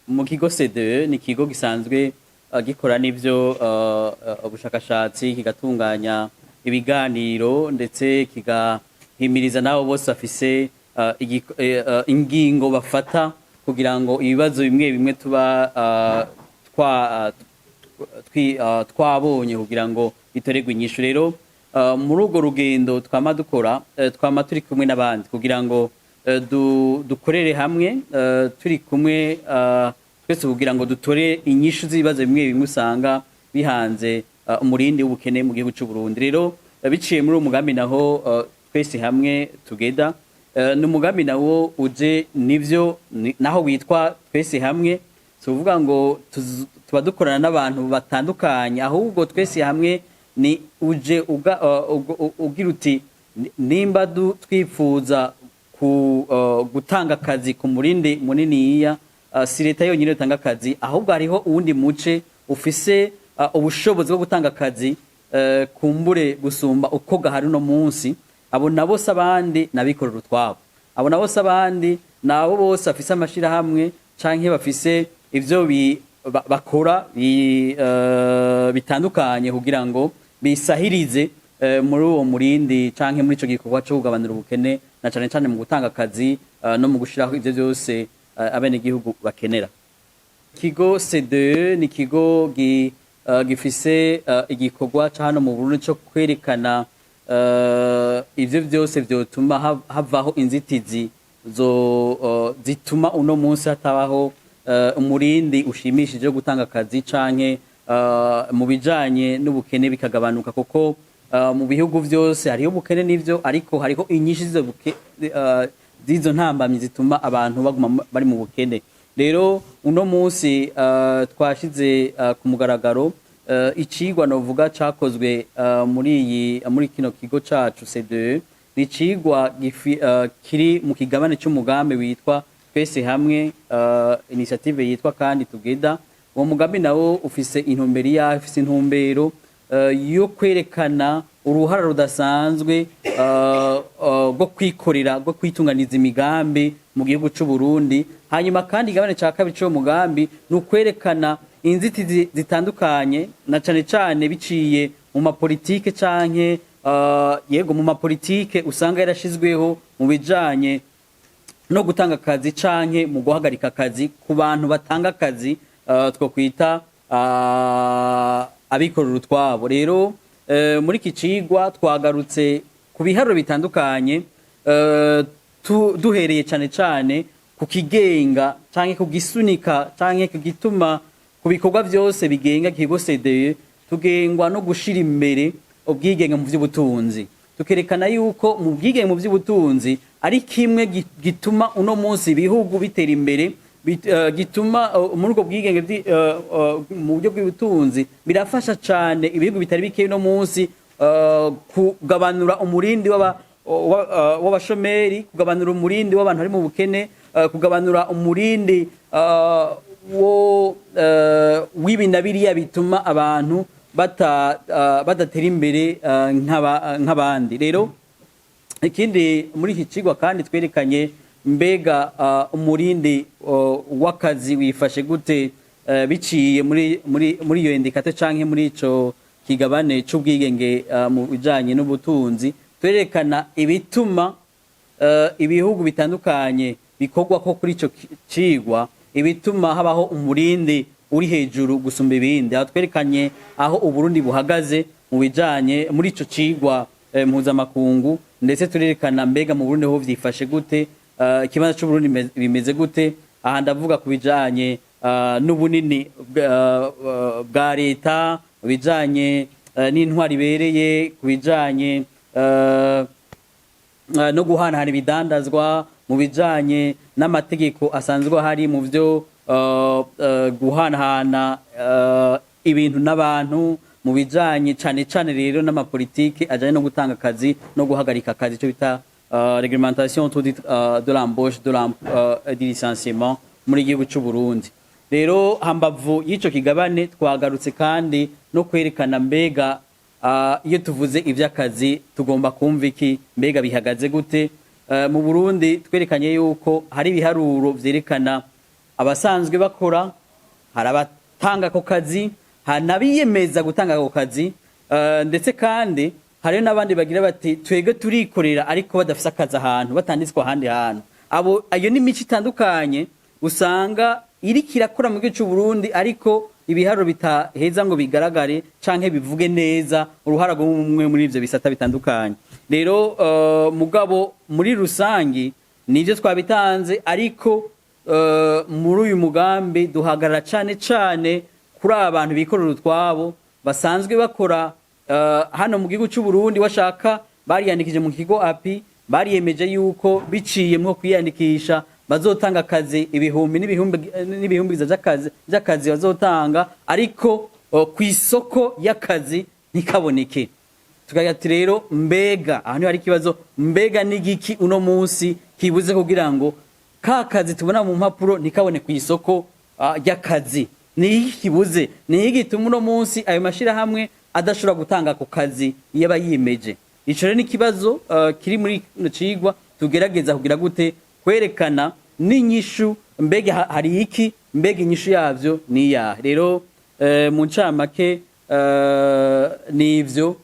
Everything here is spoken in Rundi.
mu kigo CDE ni ikigo gisanzwe gikora n'ivyo ubushakashatsi kigatunganya ibiganiro ndetse kigahimiriza nabo bose bafise ingingo bafata kugira ngo ibibazo bimwe bimwe tuba twabonye kugira ngo bitoregwe inyishu. Rero muri urwo rugendo twama dukora twama turi kumwe n'abandi kugira ngo dukorere hamwe turi kumwe twese kugira ngo dutore inyishu z'ibibazo bimwe bimwe usanga bihanze umurindi w'ubukene mu gihugu cy'u Burundi. Rero biciye muri uwo mugambi naho twese hamwe tugeda n'umugambi nawo uje nivyo naho witwa twese hamwe, tuvuga ngo tuba dukorana n'abantu batandukanye, ahubwo twese hamwe ni uje ugira uti nimba twifuza gutanga akazi ku murindi muniniya, si leta yonyine itanga akazi, ahubwo hariho uwundi muce ufise ubushobozi bwo gutanga akazi kumbure gusumba uko gahari no munsi. Abo nabo abandi nabikorera utwabo, abo nabo abandi nabo bose afise amashirahamwe canke bafise ivyo bakora bitandukanye kugira ngo bisahirize muri uwo murindi canke muri ico gikorwa cyo kugabanura ubukene na cane cane mu gutanga akazi no mu gushiraho ivyo byose abene gihugu bakenera. Ikigo CDE ni ikigo gifise igikorwa hano mu Burundi cyo kwerekana ivyo byose vyotuma havaho inzitizi zituma uno munsi hatabaho umurindi ushimishije wo gutanga akazi canke mu bijanye n'ubukene bikagabanuka, kuko mu bihugu byose hariho ubukene n'ivyo, ariko hariho inyinshi z'izo ntambamyi zituma abantu baguma bari mu bukene. Rero uno munsi twashize ku mugaragaro icigwa novuga cakozwe muri kino kigo cacu CDE. Ni icigwa kiri mu kigabane cy'umugambi witwa twese hamwe, initiative yitwa kandi tugeda. Uwo mugambi nawo ufise intumbero yo kwerekana uruhara rudasanzwe rwo kwikorera, rwo kwitunganiza imigambi mu gihugu cy'u Burundi. Hanyuma kandi igabane ca kabiri cy'uwo mugambi ni ukwerekana inzitizi zitandukanye na cane cane biciye mu mapolitike canke yego mu mapolitike usanga yarashizweho mu bijanye no gutanga akazi canke mu guhagarika akazi ku bantu batanga akazi two kwita abikorera utwabo. Rero muri iki cigwa twagarutse ku biharuro bitandukanye, duhereye cane cane ku kigenga canke ku gisunika canke ku gituma ku bikorwa byose bigenga ikigo CDE tugengwa no gushira imbere ubwigenge mu by'ubutunzi. Tukerekana yuko mu bwigenge mu by'ubutunzi ari kimwe gituma uno munsi ibihugu bitera imbere, gituma muri ubwo bwigenge mu buryo bw'ubutunzi birafasha cyane ibihugu bitari bike uno munsi kugabanura umurindi w'abashomeri, kugabanura umurindi w'abantu bari mu bukene, kugabanura umurindi w'ibinabiriya bituma abantu badatera imbere nk'abandi. Rero ikindi muri iki cigwa kandi twerekanye mbega umurindi w'akazi wifashe gute biciye muri iyo indikator canke muri ico kigabane c'ubwigenge mu bijanye n'ubutunzi. Twerekana ibituma ibihugu bitandukanye bikorwa ko kuri ico cigwa, ibituma habaho umurindi uri hejuru gusumba ibindi. Aho twerekanye aho Uburundi buhagaze mu bijanye muri ico cigwa mpuzamakungu, ndetse turerekana mbega mu Burundi ho vyifashe gute, ikibanza c'Uburundi bimeze gute. Aha ndavuga ku bijanye n'ubunini bwa leta, ku bijanye n'intwari ibereye, ku bijanye no guhanahana ibidandazwa, mu bijanye n'amategeko asanzwe hari mu byo guhanahana ibintu n'abantu, mu bijanye cane cane rero n'amapolitike ajanye no gutanga akazi no guhagarika akazi, cyo bita réglementation autour de l'embauche du licenciement muri gihugu cy'u Burundi. Rero hambavu y'ico kigabane twagarutse kandi no kwerekana mbega iyo tuvuze ivy'akazi tugomba kumva iki, mbega bihagaze gute mu Burundi. Twerekanye yuko hari ibiharuro vyerekana abasanzwe bakora, hari abatanga ako kazi, hari n'abiyemeza gutanga ako kazi, ndetse kandi hari n'abandi bagira bati twege turikorera ariko badafise akazi ahantu batanditswe ahandi hantu. Abo ayo ni imico itandukanye usanga iriko irakora mu gihugu cy'u Burundi, ariko ibiharo bitaheza ngo bigaragare canke bivuge neza uruhara rw'umwe muri ivyo bisata bitandukanye. Rero mugabo muri rusangi nivyo twabitanze, ariko muri uyu mugambi duhagarara cane kuri abantu bikorera utwabo basanzwe bakora hano mu gihugu cy'u Burundi. Washaka bariyandikije mu kigo api, bariyemeje yuko biciye mu kwiyandikisha bazotanga akazi ibihumbi n'ibihumbi by'akazi bazotanga, ariko ku isoko y'akazi ntikaboneke. Tukagati rero mbega ahantu hari ikibazo, mbega n'igiki uno munsi kibuze kugira ngo ka kazi tubona mu mpapuro ntikabone ku isoko y'akazi? Ni iki kibuze? Ni iki gituma uno munsi ayo mashirahamwe adashobora gutanga ako kazi iyo bayimeje? Ico rero ni kibazo kiri muri kino cigwa tugerageza kugira gute kwerekana n'inyishu, mbega hari iki, mbega inyishu yavyo ni ya. Rero mu ncamake nivyo